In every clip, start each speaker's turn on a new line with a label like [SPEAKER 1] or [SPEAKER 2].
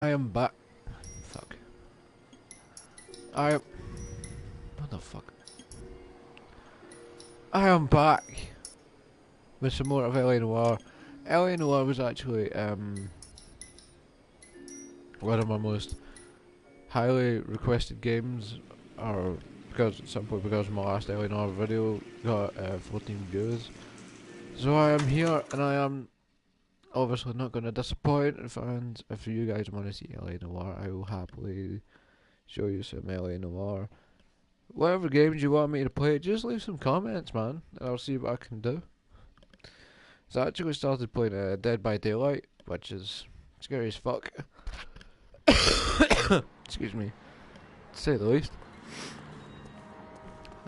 [SPEAKER 1] I am back. Fuck. What the fuck? I am back with some more of L.A. Noire. L.A. Noire was actually one of my most highly requested games, or simply because my last L.A. Noire video got 14 views. So I am here, and I am obviously not going to disappoint fans. If you guys want to see L.A. Noire, I will happily show you some L.A. Noire. Whatever games you want me to play, just leave some comments, man, and I'll see what I can do. So I actually started playing Dead by Daylight, which is scary as fuck. Excuse me, to say the least.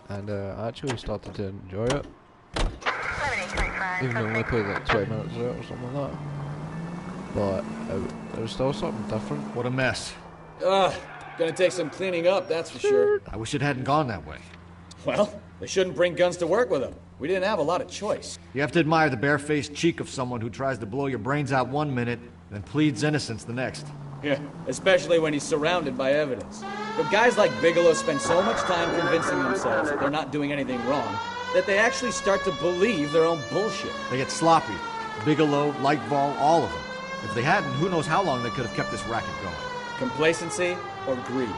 [SPEAKER 1] And I actually started to enjoy it, even though I only played like 20 minutes of it or something like that. But it was still something different.
[SPEAKER 2] What a mess.
[SPEAKER 3] Ugh, gonna take some cleaning up, that's for sure.
[SPEAKER 2] I wish it hadn't gone that way.
[SPEAKER 3] Well, they shouldn't bring guns to work with them. We didn't have a lot of choice.
[SPEAKER 2] You have to admire the barefaced cheek of someone who tries to blow your brains out one minute, then pleads innocence the next.
[SPEAKER 3] Yeah, especially when he's surrounded by evidence. But guys like Bigelow spend so much time convincing themselves that they're not doing anything wrong, that they actually start to believe their own bullshit.
[SPEAKER 2] They get sloppy. Bigelow, Lightball, all of them. If they hadn't, who knows how long they could have kept this racket going.
[SPEAKER 3] Complacency or greed.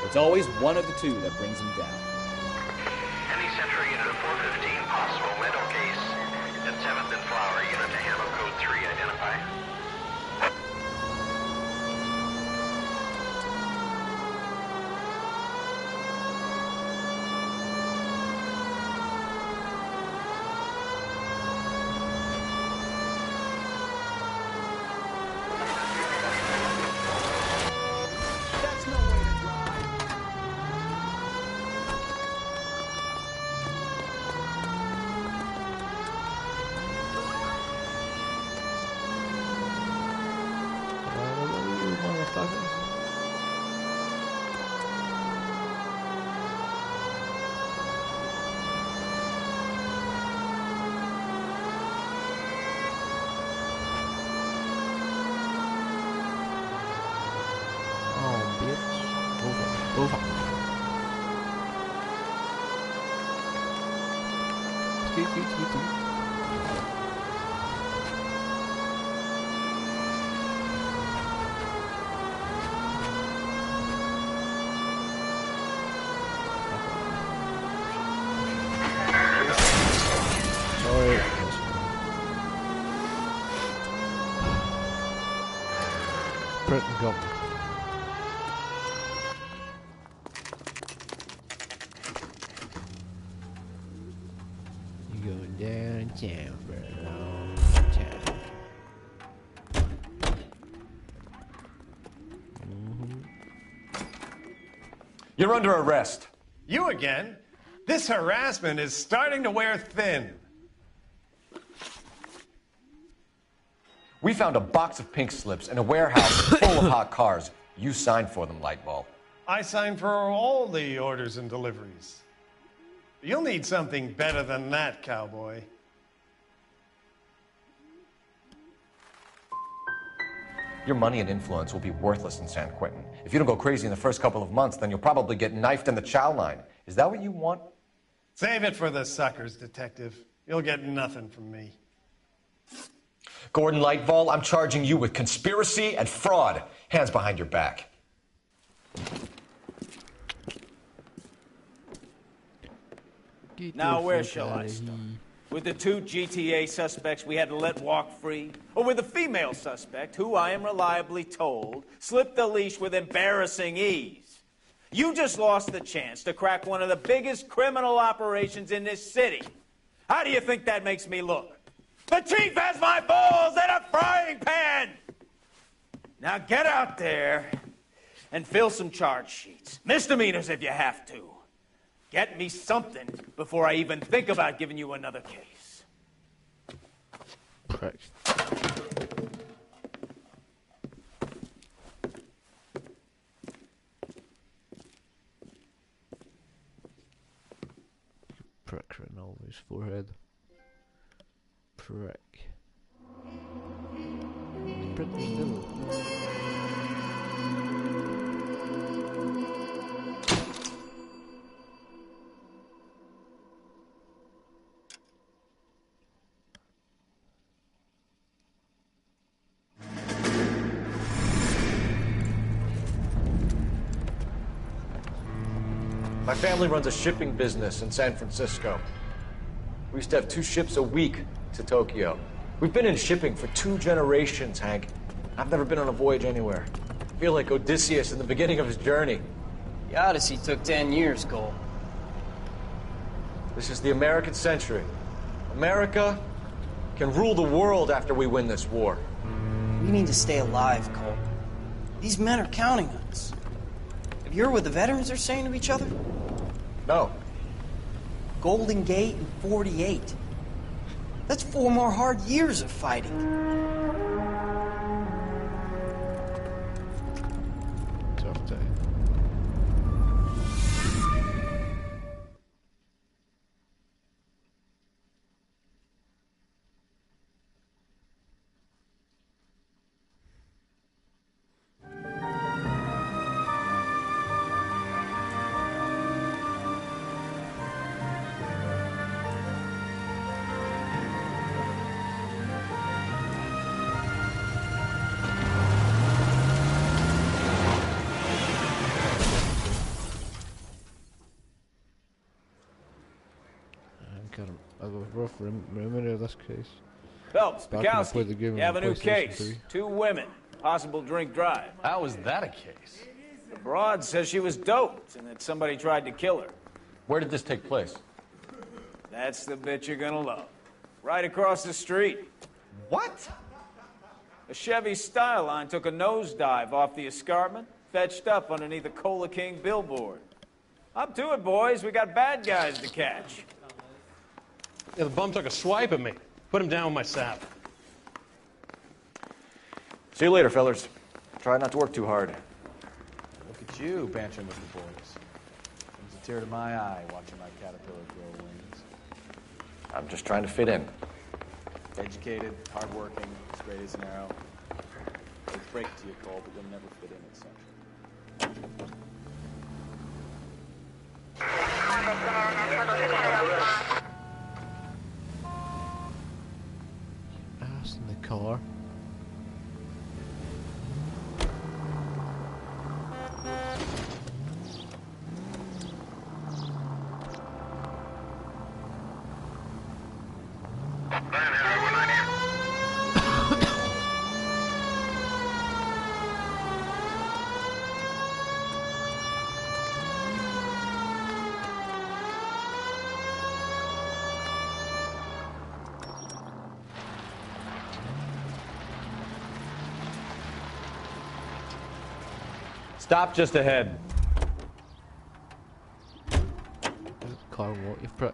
[SPEAKER 3] It's always one of the two that brings them down.
[SPEAKER 4] Any Central Unit of 415, possible mental case at 7th and Flower. Unit to handle code 3, identify.
[SPEAKER 1] Over. Sorry. Print and go. Downtown, bro. Downtown.
[SPEAKER 5] You're under arrest.
[SPEAKER 6] You again? This harassment is starting to wear thin.
[SPEAKER 5] We found a box of pink slips in a warehouse full of hot cars. You signed for them, Lightball.
[SPEAKER 6] I signed for all the orders and deliveries. You'll need something better than that, cowboy.
[SPEAKER 5] Your money and influence will be worthless in San Quentin. If you don't go crazy in the first couple of months, then you'll probably get knifed in the chow line. Is that what you want?
[SPEAKER 6] Save it for the suckers, Detective. You'll get nothing from me.
[SPEAKER 5] Gordon Lightball, I'm charging you with conspiracy and fraud. Hands behind your back.
[SPEAKER 7] Now, where shall I start? With the two GTA suspects we had to let walk free? Or with the female suspect, who I am reliably told slipped the leash with embarrassing ease? You just lost the chance to crack one of the biggest criminal operations in this city. How do you think that makes me look? The chief has my balls in a frying pan! Now get out there and fill some charge sheets. Misdemeanors if you have to. Get me something before I even think about giving you another case.
[SPEAKER 1] Prick. Prick written all over his forehead. Prick. Prick was devil.
[SPEAKER 5] My family runs a shipping business in San Francisco. We used to have 2 ships a week to Tokyo. We've been in shipping for 2 generations, Hank. I've never been on a voyage anywhere. I feel like Odysseus in the beginning of his journey.
[SPEAKER 8] The Odyssey took 10 years, Cole.
[SPEAKER 5] This is the American century. America can rule the world after we win this war.
[SPEAKER 8] We need to stay alive, Cole. These men are counting on us. Have you heard what the veterans are saying to each other?
[SPEAKER 5] No.
[SPEAKER 8] Golden Gate in 48. That's 4 more hard years of fighting.
[SPEAKER 1] Tough day. I have a rough memory of this case.
[SPEAKER 7] Phelps,
[SPEAKER 1] Back when I
[SPEAKER 7] Bukowski,
[SPEAKER 1] played the game
[SPEAKER 7] you have a
[SPEAKER 1] on
[SPEAKER 7] new
[SPEAKER 1] PlayStation
[SPEAKER 7] case.
[SPEAKER 1] 3.
[SPEAKER 7] 2 women, possible drink drive.
[SPEAKER 9] How is that a case?
[SPEAKER 7] The broad says she was doped and that somebody tried to kill her.
[SPEAKER 5] Where did this take place?
[SPEAKER 7] That's the bit you're gonna love. Right across the street.
[SPEAKER 9] What?
[SPEAKER 7] A Chevy Styline took a nosedive off the escarpment, fetched up underneath a Cola King billboard. Up to it, boys. We got bad guys to catch.
[SPEAKER 10] Yeah, the bum took a swipe at me. Put him down with my sap.
[SPEAKER 5] See you later, fellas. Try not to work too hard.
[SPEAKER 9] Look at you, banching with the boys. Brings a tear to my eye watching my caterpillar grow wings.
[SPEAKER 5] I'm just trying to fit in.
[SPEAKER 9] Educated, hardworking, straight as an arrow. It's break to you, Cole, but you'll never fit in at Central.
[SPEAKER 1] Ass in the car.
[SPEAKER 9] Stop just ahead.
[SPEAKER 1] Car, what you prick.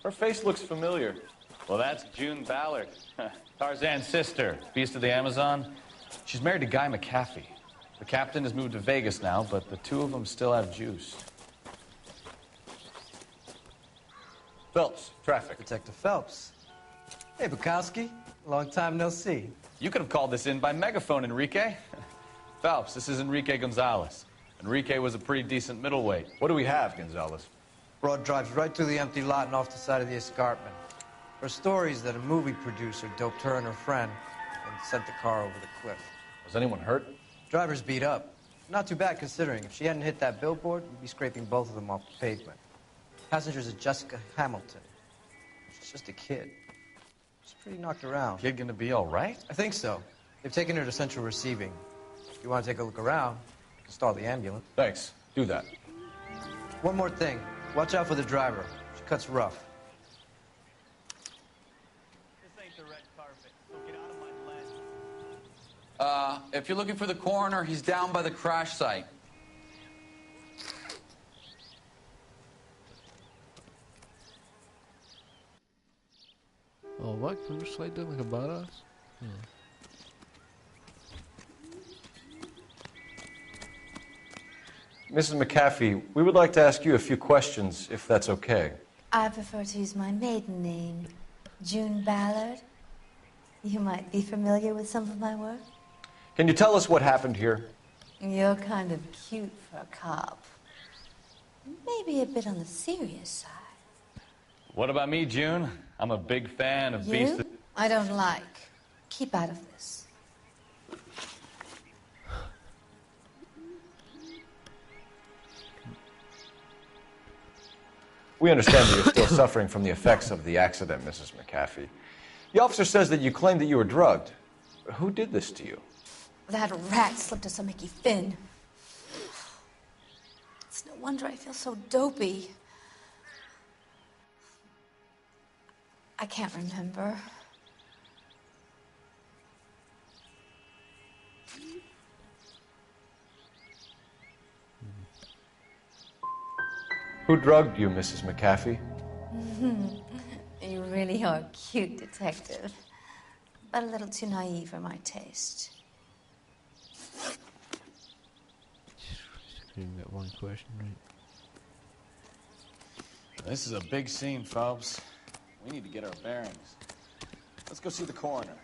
[SPEAKER 5] Her face looks familiar.
[SPEAKER 9] Well, that's June Ballard, Tarzan's sister, Beast of the Amazon. She's married to Guy McAfee. The captain has moved to Vegas now, but the 2 of them still have juice.
[SPEAKER 5] Phelps, traffic.
[SPEAKER 8] Detective Phelps. Hey, Bukowski. Long time no see.
[SPEAKER 9] You could have called this in by megaphone, Enrique. Phelps, this is Enrique Gonzalez. Enrique was a pretty decent middleweight.
[SPEAKER 5] What do we have, Gonzalez?
[SPEAKER 8] Broad drives right through the empty lot and off the side of the escarpment. Her stories that a movie producer doped her and her friend and sent the car over the cliff.
[SPEAKER 5] Was anyone hurt?
[SPEAKER 8] Driver's beat up. Not too bad considering. If she hadn't hit that billboard, we'd be scraping both of them off the pavement. Passengers is Jessica Hamilton. She's just a kid. She's pretty knocked around.
[SPEAKER 9] Kid gonna be all right?
[SPEAKER 8] I think so. They've taken her to central receiving. If you want to take a look around, you can stall the ambulance.
[SPEAKER 5] Thanks. Do that.
[SPEAKER 8] One more thing. Watch out for the driver. She cuts rough.
[SPEAKER 7] This ain't the red carpet, so get out of my lane.
[SPEAKER 11] If you're looking for the coroner, he's down by the crash site.
[SPEAKER 1] Oh, what? Can we slide down like a badass?
[SPEAKER 5] Mrs. McAfee, we would like to ask you a few questions, if that's okay.
[SPEAKER 12] I prefer to use my maiden name, June Ballard. You might be familiar with some of my work.
[SPEAKER 5] Can you tell us what happened here?
[SPEAKER 12] You're kind of cute for a cop. Maybe a bit on the serious side.
[SPEAKER 9] What about me, June? I'm a big fan of Beast.
[SPEAKER 12] You? I don't like. Keep out of this.
[SPEAKER 5] We understand that you're still suffering from the effects of the accident, Mrs. McAfee. The officer says that you claimed that you were drugged. Who did this to you?
[SPEAKER 12] That rat slipped us a Mickey Finn. It's no wonder I feel so dopey. I can't remember.
[SPEAKER 5] Who drugged you, Mrs. McAfee?
[SPEAKER 12] You really are a cute detective, but a little too naive for my taste.
[SPEAKER 1] Screaming that one question, right?
[SPEAKER 9] This is a big scene, Phelps. We need to get our bearings. Let's go see the coroner.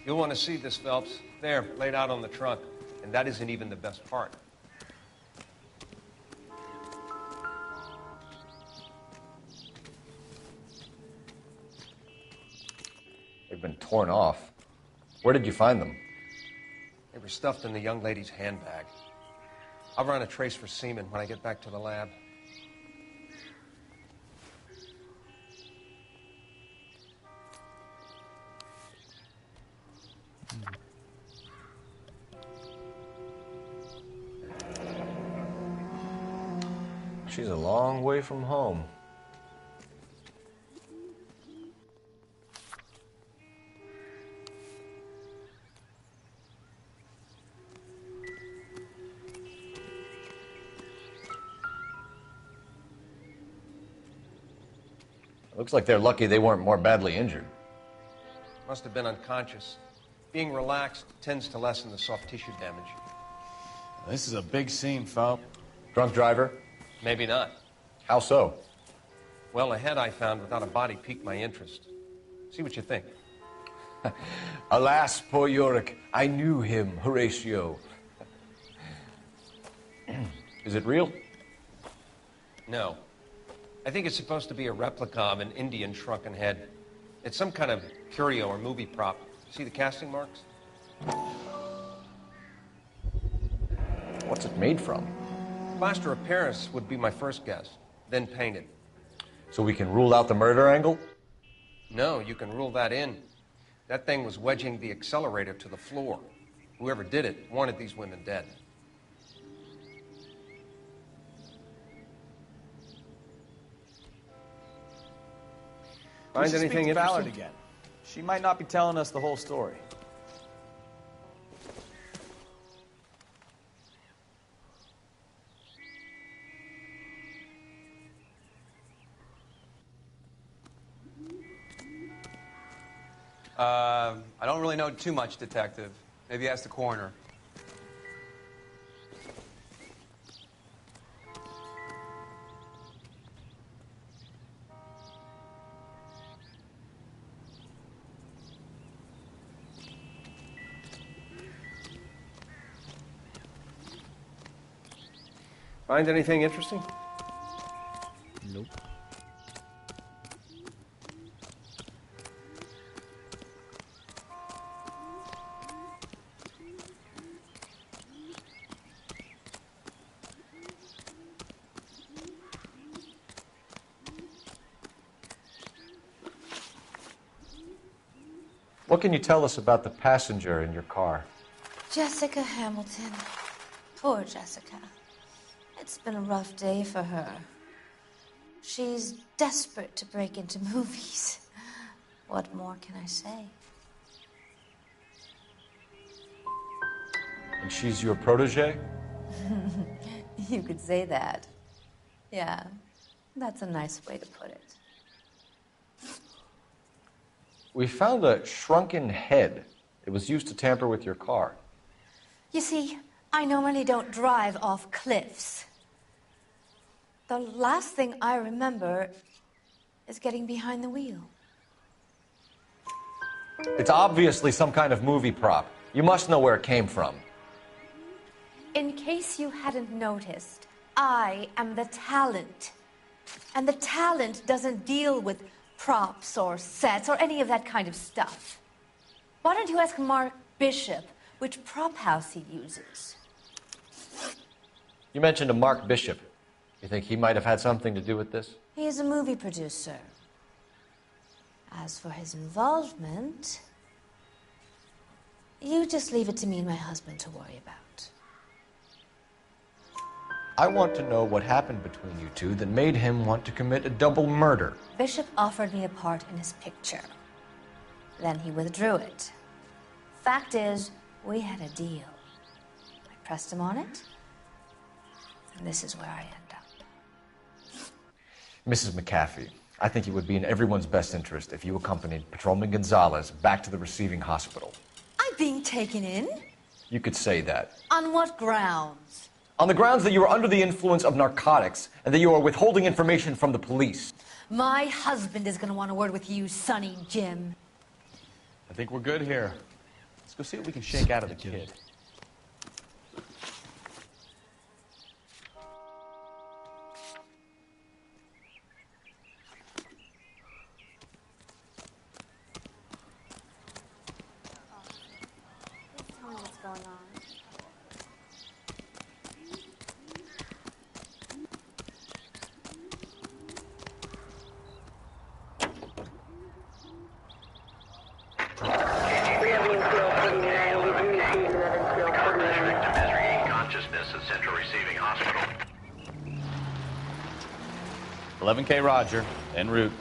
[SPEAKER 10] You'll want to see this, Phelps. There, laid out on the trunk. And that isn't even the best part.
[SPEAKER 5] They've been torn off. Where did you find them?
[SPEAKER 10] They were stuffed in the young lady's handbag. I'll run a trace for semen when I get back to the lab.
[SPEAKER 5] She's a long way from home. Looks like they're lucky they weren't more badly injured.
[SPEAKER 10] Must have been unconscious. Being relaxed tends to lessen the soft tissue damage.
[SPEAKER 9] This is a big scene, Phelps.
[SPEAKER 5] Drunk driver?
[SPEAKER 10] Maybe not.
[SPEAKER 5] How so?
[SPEAKER 10] Well, a head I found without a body piqued my interest. See what you think.
[SPEAKER 5] Alas, poor Yorick, I knew him, Horatio. Is it real?
[SPEAKER 10] No. I think it's supposed to be a replica of an Indian shrunken head. It's some kind of curio or movie prop. See the casting marks?
[SPEAKER 5] What's it made from?
[SPEAKER 10] Plaster of Paris would be my first guess, then painted.
[SPEAKER 5] So we can rule out the murder angle?
[SPEAKER 10] No, you can rule that in. That thing was wedging the accelerator to the floor. Whoever did it wanted these women dead. Find anything
[SPEAKER 3] Ballard
[SPEAKER 10] interesting?
[SPEAKER 3] again. She might not be telling us the whole story.
[SPEAKER 13] I don't really know too much, Detective. Maybe ask the coroner.
[SPEAKER 10] Find anything interesting?
[SPEAKER 1] Nope.
[SPEAKER 5] What can you tell us about the passenger in your car?
[SPEAKER 12] Jessica Hamilton. Poor Jessica. It's been a rough day for her. She's desperate to break into movies. What more can I say?
[SPEAKER 5] And she's your protege?
[SPEAKER 12] You could say that. Yeah, that's a nice way to put it.
[SPEAKER 5] We found a shrunken head. It was used to tamper with your car.
[SPEAKER 12] You see, I normally don't drive off cliffs. The last thing I remember is getting behind the wheel.
[SPEAKER 5] It's obviously some kind of movie prop. You must know where it came from.
[SPEAKER 12] In case you hadn't noticed, I am the talent. And the talent doesn't deal with props or sets or any of that kind of stuff. Why don't you ask Mark Bishop which prop house he uses?
[SPEAKER 5] You mentioned a Mark Bishop. You think he might have had something to do with this?
[SPEAKER 12] He is a movie producer. As for his involvement, you just leave it to me and my husband to worry about.
[SPEAKER 5] I want to know what happened between you two that made him want to commit a double murder.
[SPEAKER 12] Bishop offered me a part in his picture. Then he withdrew it. Fact is, we had a deal. I pressed him on it, and this is where I end up.
[SPEAKER 5] Mrs. McAfee, I think it would be in everyone's best interest if you accompanied Patrolman Gonzalez back to the receiving hospital.
[SPEAKER 12] I'm being taken in?
[SPEAKER 5] You could say that.
[SPEAKER 12] On what grounds?
[SPEAKER 5] On the grounds that you are under the influence of narcotics and that you are withholding information from the police.
[SPEAKER 12] My husband is going to want a word with you, Sonny Jim.
[SPEAKER 9] I think we're good here. Let's go see what we can shake out of the kid.
[SPEAKER 12] Tell me what's going on.
[SPEAKER 4] Consciousness at Central Receiving Hospital.
[SPEAKER 9] 11K Roger, en route.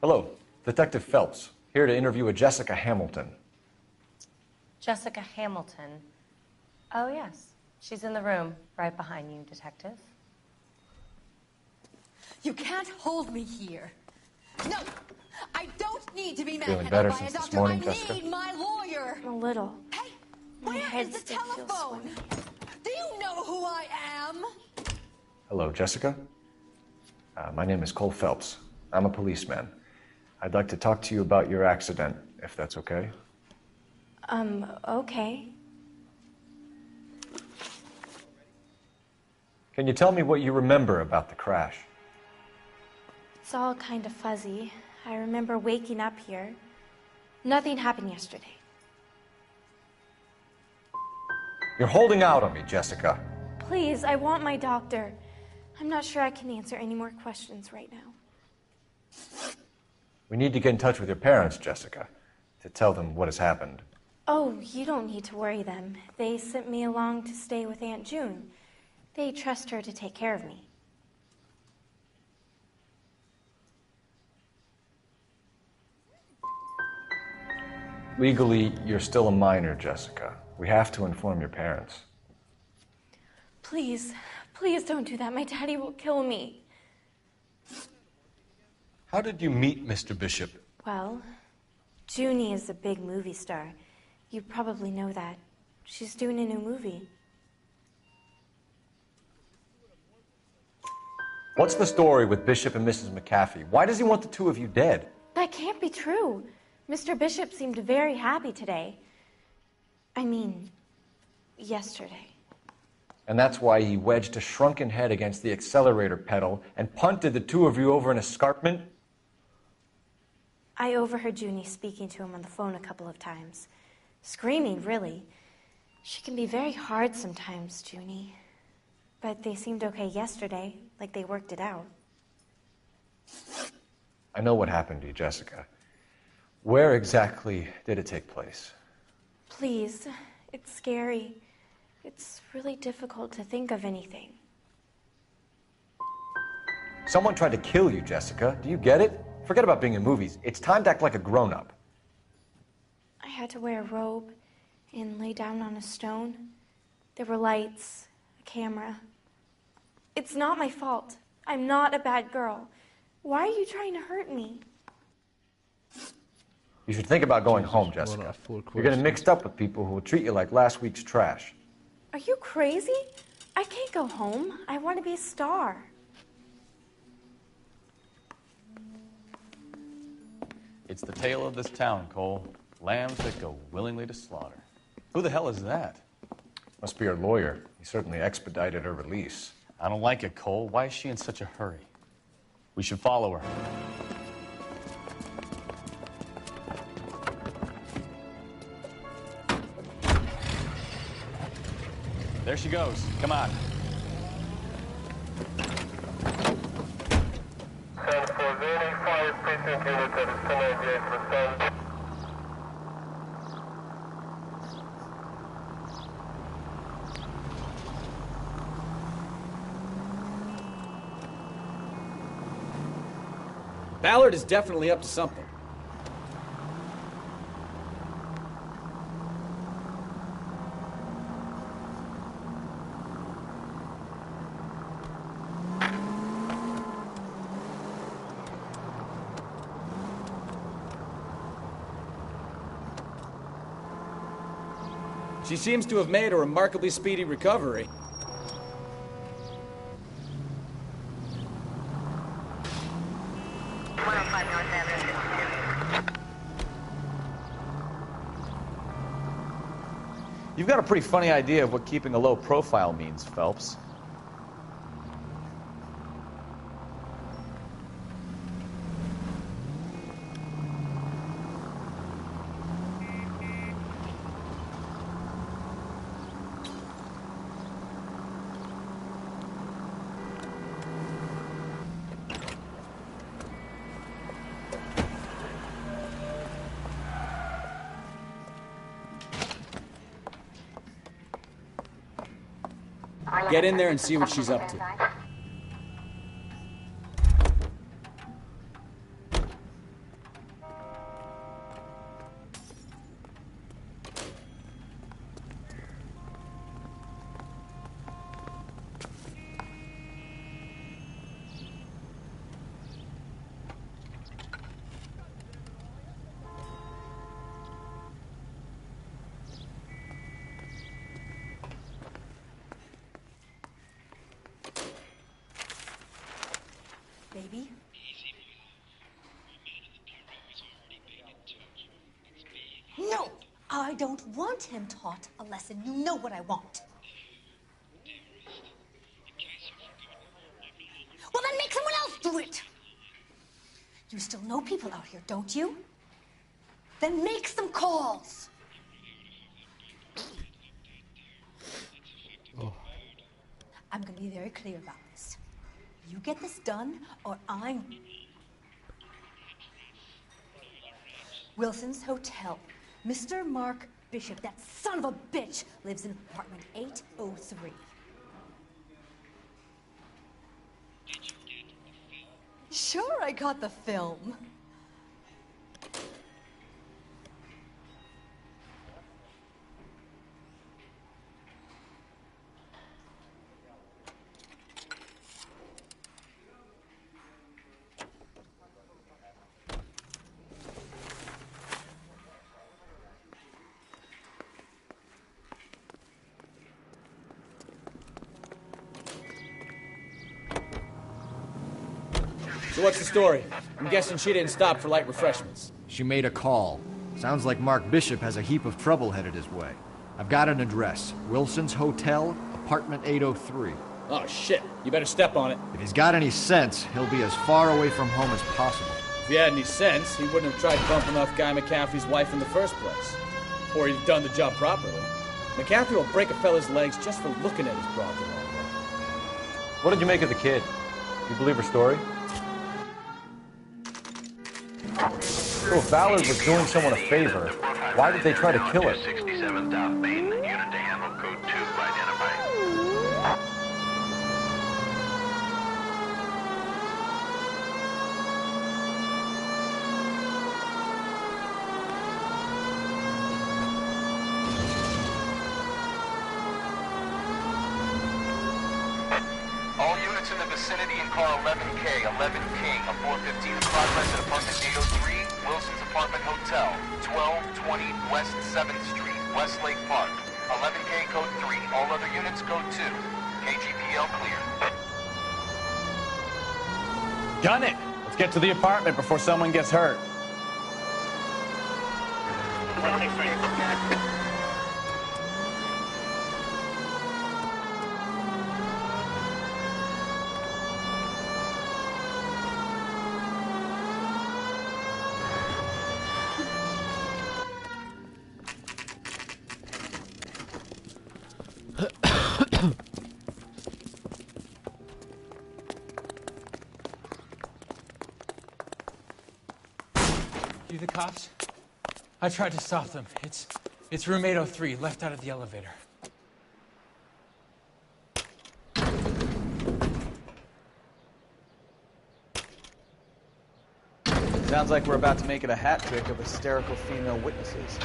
[SPEAKER 5] Hello, Detective Phelps, here to interview a Jessica Hamilton.
[SPEAKER 14] Jessica Hamilton. Oh, yes. She's in the room, right behind you, Detective.
[SPEAKER 12] You can't hold me here. No, I don't need to be
[SPEAKER 5] Feeling
[SPEAKER 12] manhandled
[SPEAKER 5] better
[SPEAKER 12] by a
[SPEAKER 5] since this
[SPEAKER 12] doctor.
[SPEAKER 5] morning,
[SPEAKER 12] I
[SPEAKER 5] Jessica?
[SPEAKER 12] need my lawyer.
[SPEAKER 14] A little.
[SPEAKER 12] Hey,
[SPEAKER 14] My
[SPEAKER 12] where
[SPEAKER 14] head
[SPEAKER 12] is the
[SPEAKER 14] still feels
[SPEAKER 12] telephone?
[SPEAKER 14] swimming.
[SPEAKER 12] Do you know who I am?
[SPEAKER 5] Hello, Jessica. My name is Cole Phelps. I'm a policeman. I'd like to talk to you about your accident, if that's okay.
[SPEAKER 14] Okay.
[SPEAKER 5] Can you tell me what you remember about the crash?
[SPEAKER 14] It's all kind of fuzzy. I remember waking up here. Nothing happened yesterday.
[SPEAKER 5] You're holding out on me, Jessica.
[SPEAKER 14] Please, I want my doctor. I'm not sure I can answer any more questions right now.
[SPEAKER 5] We need to get in touch with your parents, Jessica, to tell them what has happened.
[SPEAKER 14] Oh, you don't need to worry them. They sent me along to stay with Aunt June. They trust her to take care of me.
[SPEAKER 5] Legally, you're still a minor, Jessica. We have to inform your parents.
[SPEAKER 14] Please, please don't do that. My daddy will kill me.
[SPEAKER 5] How did you meet Mr. Bishop?
[SPEAKER 14] Well, Junie is a big movie star. You probably know that. She's doing a new movie.
[SPEAKER 5] What's the story with Bishop and Mrs. McAfee? Why does he want the two of you dead?
[SPEAKER 14] That can't be true. Mr. Bishop seemed very happy today. I mean, yesterday.
[SPEAKER 5] And that's why he wedged a shrunken head against the accelerator pedal and punted the two of you over an escarpment?
[SPEAKER 14] I overheard Junie speaking to him on the phone a couple of times. Screaming, really. She can be very hard sometimes, Junie. But they seemed okay yesterday, like they worked it out.
[SPEAKER 5] I know what happened to you, Jessica. Where exactly did it take place?
[SPEAKER 14] Please, it's scary. It's really difficult to think of anything.
[SPEAKER 5] Someone tried to kill you, Jessica. Do you get it? Forget about being in movies. It's time to act like a grown-up.
[SPEAKER 14] I had to wear a robe and lay down on a stone. There were lights, a camera. It's not my fault. I'm not a bad girl. Why are you trying to hurt me?
[SPEAKER 5] You should think about going home, Jessica. You're getting mixed up with people who will treat you like last week's trash.
[SPEAKER 14] Are you crazy? I can't go home. I want to be a star.
[SPEAKER 9] It's the tale of this town, Cole. Lambs that go willingly to slaughter. Who the hell is that?
[SPEAKER 5] Must be her lawyer. He certainly expedited her release.
[SPEAKER 9] I don't like it, Cole. Why is she in such a hurry? We should follow her. There she goes. Come on.
[SPEAKER 3] Ballard is definitely up to something. She seems to have made a remarkably speedy recovery.
[SPEAKER 9] You've got a pretty funny idea of what keeping a low profile means, Phelps.
[SPEAKER 3] Get in there and see what she's up to.
[SPEAKER 12] Baby? No! I don't want him taught a lesson. You know what I want. Well, then make someone else do it! You still know people out here, don't you? Then make some calls!
[SPEAKER 1] Oh.
[SPEAKER 12] I'm gonna be very clear about this. You get this done, or I'm... Wilson's Hotel. Mr. Mark Bishop, that son of a bitch, lives in apartment 803. Sure, I got the film.
[SPEAKER 3] So what's the story? I'm guessing she didn't stop for light refreshments.
[SPEAKER 2] She made a call. Sounds like Mark Bishop has a heap of trouble headed his way. I've got an address. Wilson's Hotel, apartment 803.
[SPEAKER 3] Oh, shit. You better step on it.
[SPEAKER 2] If he's got any sense, he'll be as far away from home as possible.
[SPEAKER 3] If he had any sense, he wouldn't have tried bumping off Guy McCaffrey's wife in the first place. Or he'd have done the job properly. McCaffrey will break a fella's legs just for looking at his broad the wrong way.
[SPEAKER 5] What did you make of the kid? You believe her story? So if Ballard was doing someone a favor, why did they try to kill her?
[SPEAKER 4] 67 South Main, unit to handle code 2 identified. vicinity in car 11K, 11 King, a 415 in progress at apartment 803, Wilson's Apartment Hotel, 1220 West 7th Street, Westlake Park. 11K code 3, all other units code 2. KGPL clear.
[SPEAKER 9] Gun it! Let's get to the apartment before someone gets hurt.
[SPEAKER 15] You the cops? I tried to stop them. It's room 803, left out of the elevator.
[SPEAKER 3] Sounds like we're about to make it a hat trick of hysterical female witnesses.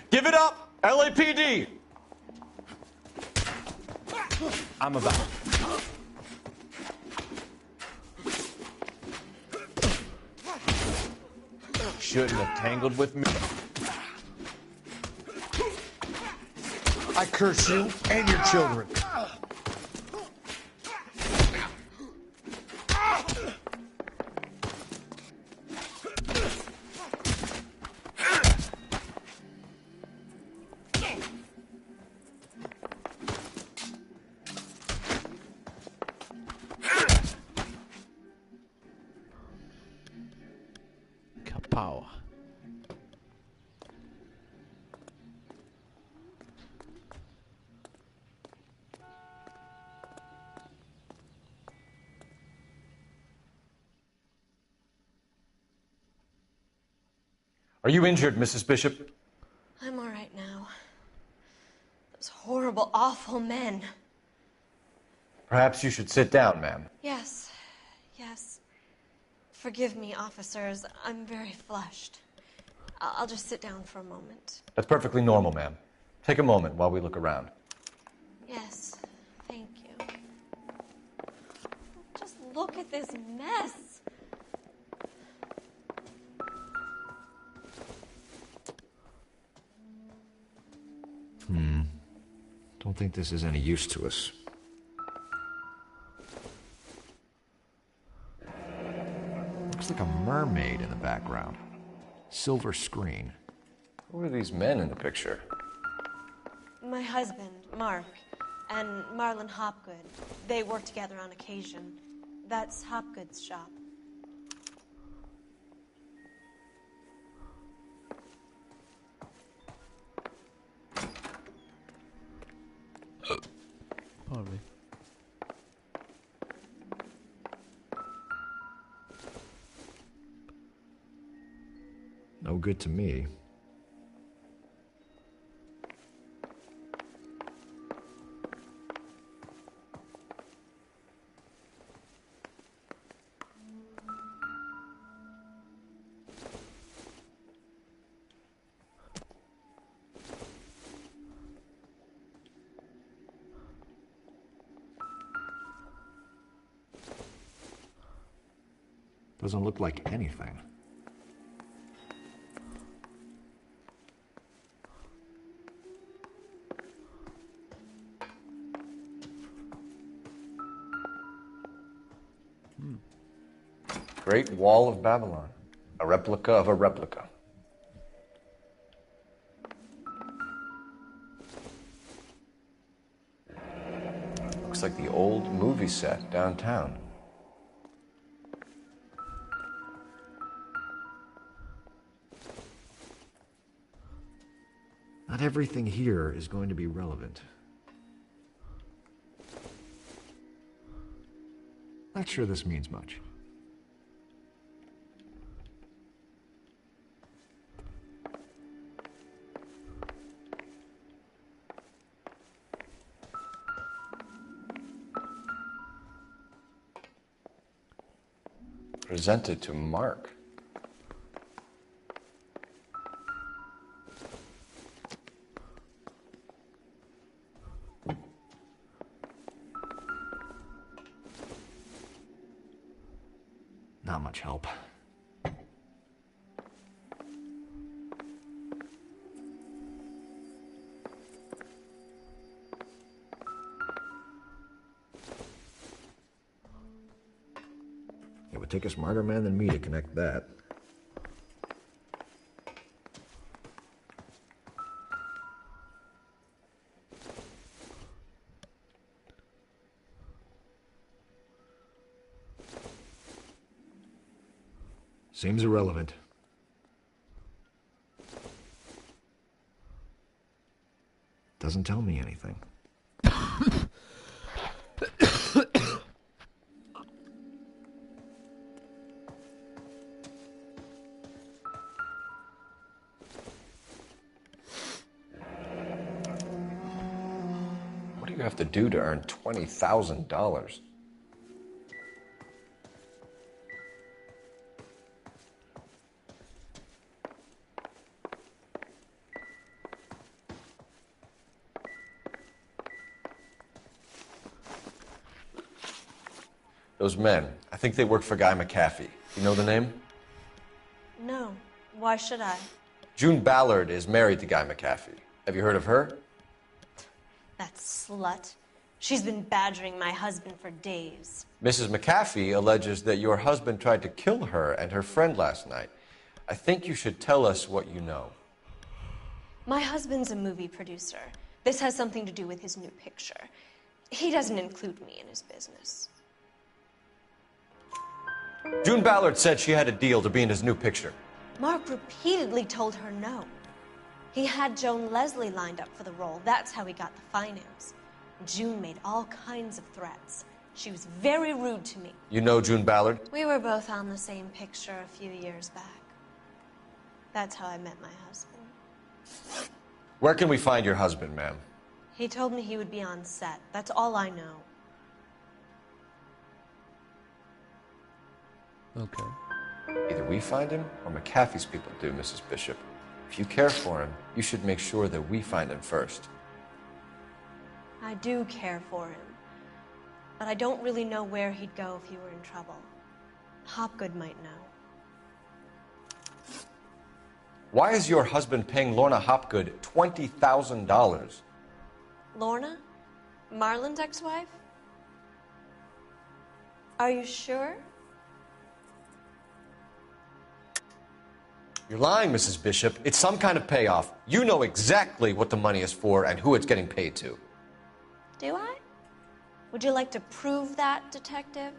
[SPEAKER 5] Give it up! LAPD!
[SPEAKER 9] I'm about.
[SPEAKER 5] Shouldn't have tangled with me.
[SPEAKER 2] I curse you and your children.
[SPEAKER 1] Kapow.
[SPEAKER 5] Are you injured, Mrs. Bishop?
[SPEAKER 14] I'm all right now. Those horrible, awful men.
[SPEAKER 5] Perhaps you should sit down, ma'am.
[SPEAKER 14] Yes, yes. Forgive me, officers. I'm very flushed. I'll just sit down for a moment.
[SPEAKER 5] That's perfectly normal, ma'am. Take a moment while we look around.
[SPEAKER 14] Yes, thank you. Just look at this mess.
[SPEAKER 2] Don't think this is any use to us. Looks like a mermaid in the background. Silver screen.
[SPEAKER 5] Who are these men in the picture?
[SPEAKER 14] My husband, Mark, and Marlon Hopgood. They work together on occasion. That's Hopgood's shop.
[SPEAKER 1] Pardon me.
[SPEAKER 2] No good to me. Doesn't look like anything.
[SPEAKER 5] Great Wall of Babylon. A replica of a replica. Looks like the old movie set downtown.
[SPEAKER 2] Not everything here is going to be relevant. Not sure this means much.
[SPEAKER 5] Presented to Mark.
[SPEAKER 2] Not much help. It would take a smarter man than me to connect that. Seems irrelevant. Doesn't tell me anything.
[SPEAKER 10] What do you have to do to earn $20,000? Those men, I think they work for Guy McAfee. You know the name?
[SPEAKER 14] No. Why should I?
[SPEAKER 10] June Ballard is married to Guy McAfee. Have you heard of her?
[SPEAKER 14] That slut. She's been badgering my husband for days.
[SPEAKER 10] Mrs. McAfee alleges that your husband tried to kill her and her friend last night. I think you should tell us what you know.
[SPEAKER 14] My husband's a movie producer. This has something to do with his new picture. He doesn't include me in his business.
[SPEAKER 10] June Ballard said she had a deal to be in his new picture.
[SPEAKER 14] Mark repeatedly told her no. He had Joan Leslie lined up for the role. That's how he got the finance. June made all kinds of threats. She was very rude to me.
[SPEAKER 10] You know June Ballard?
[SPEAKER 14] We were both on the same picture a few years back. That's how I met my husband.
[SPEAKER 10] Where can we find your husband, ma'am?
[SPEAKER 14] He told me he would be on set. That's all I know.
[SPEAKER 1] Okay.
[SPEAKER 10] Either we find him or McAfee's people do, Mrs. Bishop. If you care for him, you should make sure that we find him first.
[SPEAKER 14] I do care for him. But I don't really know where he'd go if he were in trouble. Hopgood might know.
[SPEAKER 10] Why is your husband paying Lorna Hopgood $20,000?
[SPEAKER 14] Lorna? Marlon's ex-wife? Are you sure?
[SPEAKER 10] You're lying, Mrs. Bishop. It's some kind of payoff. You know exactly what the money is for and who it's getting paid to.
[SPEAKER 14] Do I? Would you like to prove that, Detective?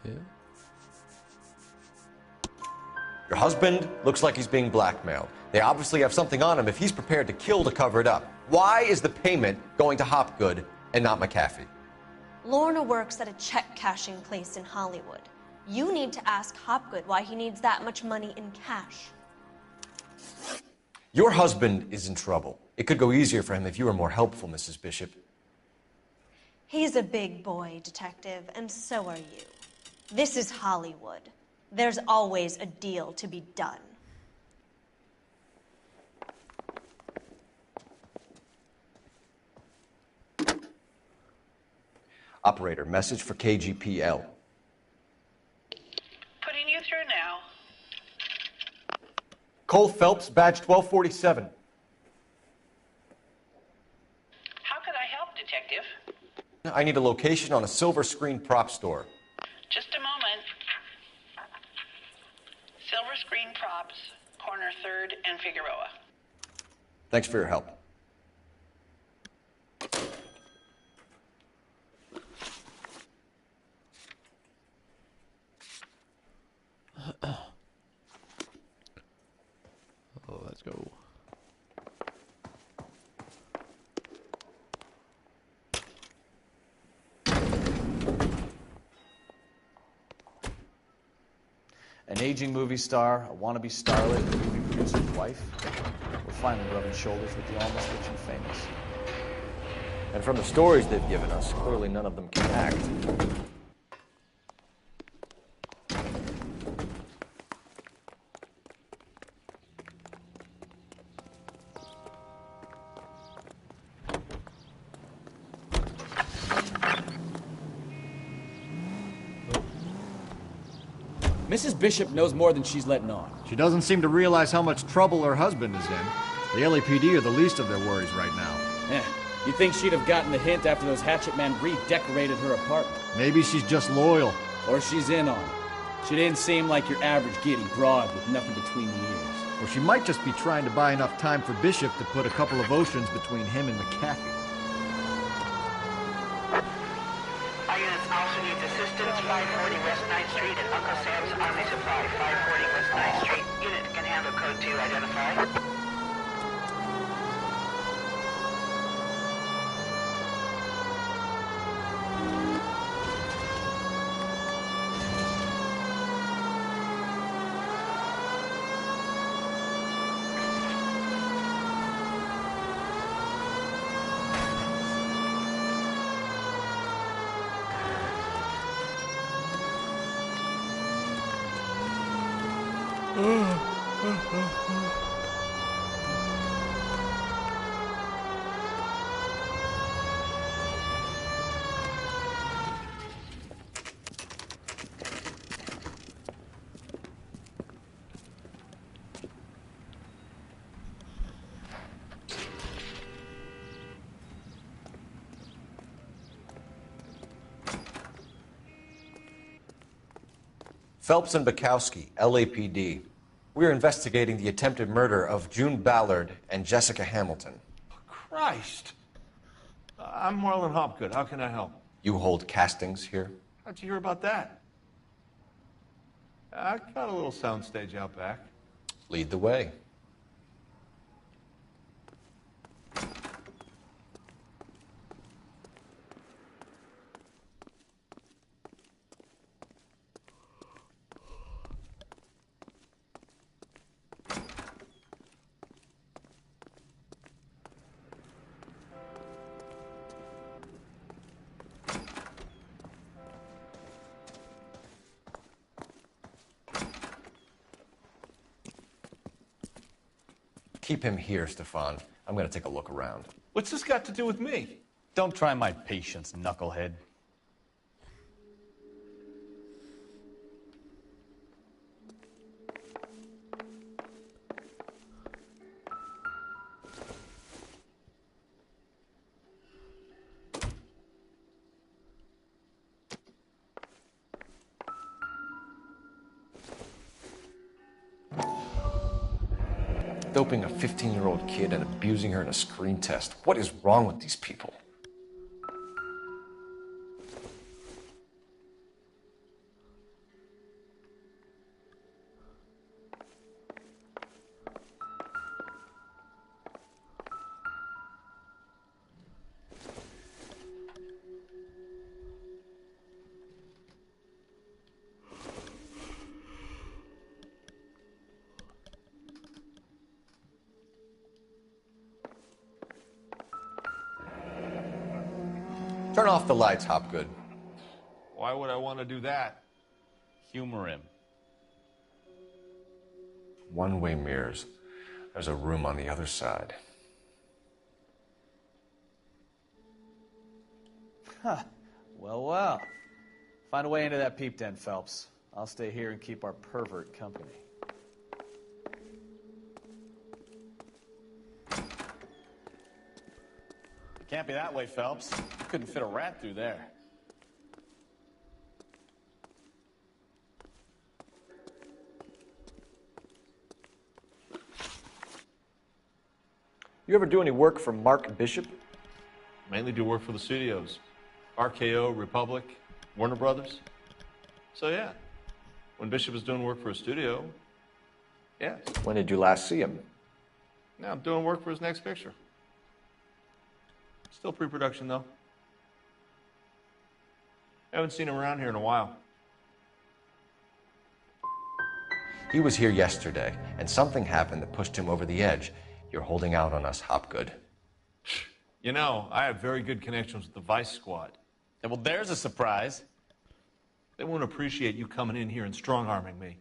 [SPEAKER 1] Yeah.
[SPEAKER 10] Your husband looks like he's being blackmailed. They obviously have something on him if he's prepared to kill to cover it up. Why is the payment going to Hopgood and not McAfee?
[SPEAKER 14] Lorna works at a check-cashing place in Hollywood. You need to ask Hopgood why he needs that much money in cash.
[SPEAKER 10] Your husband is in trouble. It could go easier for him if you were more helpful, Mrs. Bishop.
[SPEAKER 14] He's a big boy, Detective, and so are you. This is Hollywood. There's always a deal to be done.
[SPEAKER 10] Operator, message for KGPL.
[SPEAKER 16] Putting you through now.
[SPEAKER 10] Cole Phelps, badge 1247.
[SPEAKER 16] How could I help, Detective?
[SPEAKER 10] I need a location on a silver screen prop store.
[SPEAKER 16] Just a moment. Silver Screen Props, corner 3rd and Figueroa.
[SPEAKER 10] Thanks for your help.
[SPEAKER 1] Oh, let's go.
[SPEAKER 3] An aging movie star, a wannabe starlet, a movie producer's wife. We're finally rubbing shoulders with the almost rich and famous.
[SPEAKER 10] And from the stories they've given us, clearly none of them can act.
[SPEAKER 3] Mrs. Bishop knows more than she's letting on.
[SPEAKER 2] She doesn't seem to realize how much trouble her husband is in. The LAPD are the least of their worries right now.
[SPEAKER 3] You'd think she'd have gotten the hint after those hatchet men redecorated her apartment.
[SPEAKER 2] Maybe she's just loyal.
[SPEAKER 3] Or she's in on it. She didn't seem like your average giddy broad with nothing between the ears.
[SPEAKER 2] Or she might just be trying to buy enough time for Bishop to put a couple of oceans between him and McAfee.
[SPEAKER 16] Our units also need assistance. 540 West 9th Street at Uncle Sam's Army Supply. 540 West 9th Street. Unit can handle code 2. Identify.
[SPEAKER 5] Phelps and Bukowski, LAPD. We're investigating the attempted murder of June Ballard and Jessica Hamilton.
[SPEAKER 17] Christ! I'm Marlon Hopgood. How can I help?
[SPEAKER 5] You hold castings here?
[SPEAKER 17] How'd you hear about that? I got a little soundstage out back.
[SPEAKER 5] Lead the way. Keep him here, Stefan. I'm gonna take a look around.
[SPEAKER 17] What's this got to do with me?
[SPEAKER 9] Don't try my patience, knucklehead.
[SPEAKER 5] Doping a 15-year-old kid and abusing her in a screen test. What is wrong with these people? Turn off the lights, Hopgood.
[SPEAKER 17] Why would I want to do that?
[SPEAKER 9] Humor him.
[SPEAKER 5] One-way mirrors. There's a room on the other side.
[SPEAKER 3] Huh. Well, well. Find a way into that peep den, Phelps. I'll stay here and keep our pervert company.
[SPEAKER 9] Can't be that way, Phelps. Couldn't fit a rat through there.
[SPEAKER 5] You ever do any work for Mark Bishop?
[SPEAKER 17] Mainly do work for the studios. RKO, Republic, Warner Brothers. So yeah, when Bishop is doing work for a studio, yes.
[SPEAKER 5] When did you last see him?
[SPEAKER 17] Now I'm doing work for his next picture. Still pre-production, though. Haven't seen him around here in a while.
[SPEAKER 5] He was here yesterday, and something happened that pushed him over the edge. You're holding out on us, Hopgood.
[SPEAKER 17] You know, I have very good connections with the Vice Squad.
[SPEAKER 9] Yeah, well, there's a surprise.
[SPEAKER 17] They won't appreciate you coming in here and strong-arming me.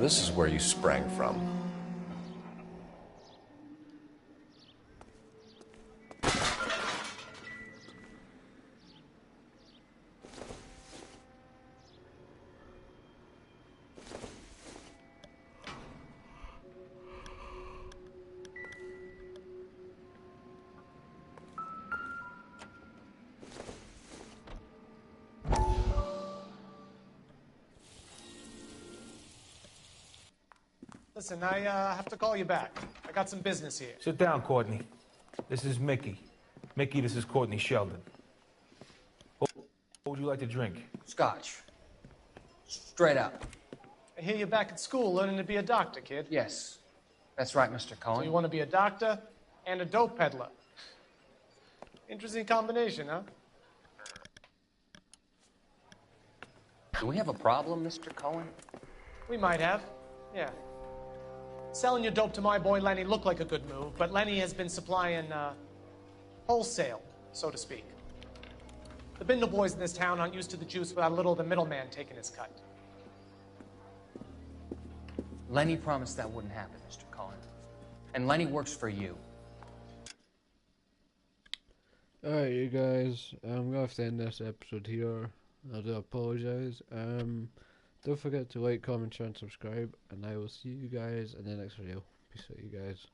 [SPEAKER 5] this is where you sprang from.
[SPEAKER 18] Listen, I have to call you back. I got some business here.
[SPEAKER 19] Sit down, Courtney. This is Mickey. Mickey, this is Courtney Sheldon. What would you like to drink?
[SPEAKER 8] Scotch. Straight up.
[SPEAKER 18] I hear you're back at school learning to be a doctor, kid.
[SPEAKER 8] Yes. That's right, Mr. Cohen.
[SPEAKER 18] So you want to be a doctor and a dope peddler. Interesting combination, huh?
[SPEAKER 13] Do we have a problem, Mr. Cohen?
[SPEAKER 18] We might have, yeah. Selling your dope to my boy Lenny looked like a good move, but Lenny has been supplying, wholesale, so to speak. The Bindle boys in this town aren't used to the juice without a little of the middleman taking his cut.
[SPEAKER 8] Lenny promised that wouldn't happen, Mr. Cohen. And Lenny works for you.
[SPEAKER 1] Alright, you guys, I'm gonna have to end this episode here. I do apologise. Don't forget to like, comment, share, and subscribe, and I will see you guys in the next video. Peace out, you guys.